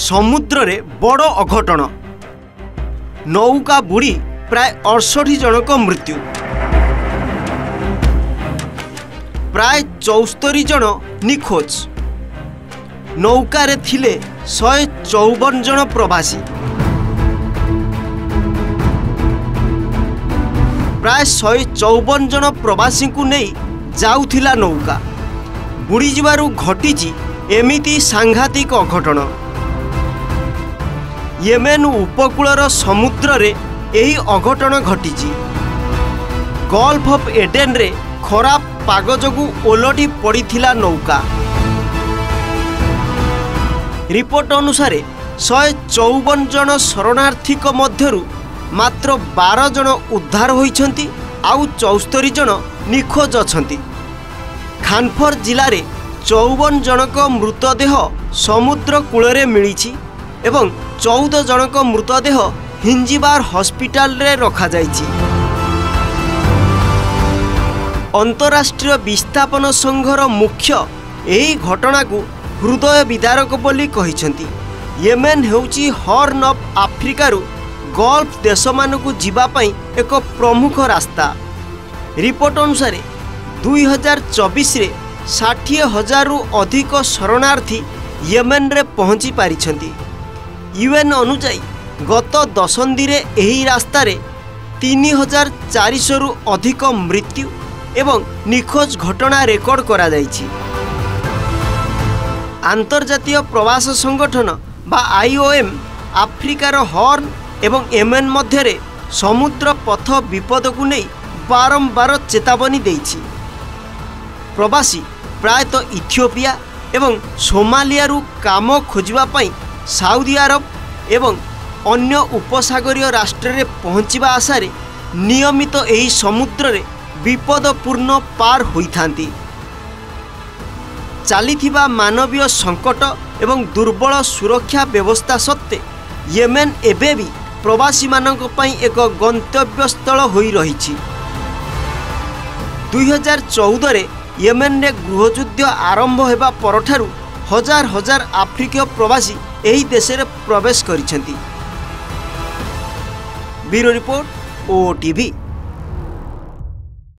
समुद्र रे बड़ अघटन नौका बुड़ी प्राय 68 जनक मृत्यु प्राय 74 जन निखोज नौकारे थिले 154 जन प्रवासी प्राय 154 जन प्रवासी को नहीं जाउथिला नौका बुड़ी जिबारु घटिची एमिति सांघातिक अघटन येमेन उपकूलर समुद्र रे एही अघटन घटिची गल्फ ऑफ एडेन रे खराब पाग जोगु ओलटी पड़िथिला नौका रिपोर्ट अनुसार 154 जन शरणार्थी मध्यरु मात्र 12 जन उद्धार होइछंती आउ 74 जन निखोज अछंती। खानफर जिले रे 54 जनक मृतदेह समुद्र कूलरे मिलिछि एवं 14 जनक मृतदेह हिंजिबार हॉस्पिटल रे रखा जाइछि। अंतरराष्ट्रीय विस्थापन संघर मुख्य एही घटना को हृदय विदारक बोली कहिसेंती। येमेन हेउची हॉर्न ऑफ आफ्रिका रु गल्फ देश मानकु जीवा पई एक प्रमुख रास्ता। रिपोर्ट अनुसार 2024 रे 60,000 रु अधिक शरणार्थी येमेन रे पहुंची पारिछंती। यूएन अनुसार गत दशंधि रे एही रास्ता रे 3,400 रु अधिक मृत्यु एवं निखोज घटना रेकर्ड करा जाइछि। अंतर्जातीय प्रवास संगठन बा IOM आफ्रिकार हॉर्न एवं येमेन मध्य समुद्र पथ विपद को नहीं बारंबार चेतावनी देइछि। प्रवासी प्रायतः इथियोपिया एवं सोमालिया रु काम खोजिबा पई साउदी अरब एवं अन्य उपसागरीय राष्ट्र रे पहुँचवा आशारे नियमित एही समुद्र रे विपदपूर्ण पार होइथांती। चालिथिबा मानवीय संकट एवं दुर्बल सुरक्षा व्यवस्था सत्ते येमेन एबे भी प्रवासी मानक पई एक गंतव्य स्थल होई रहिछि। 2014 रे येमेन रे गृहयुद्ध आरंभ हेबा परठारु हजार हजार आफ्रिकीय प्रवासी एही देश रे प्रवेश करिसेंती। Bureau report OTV।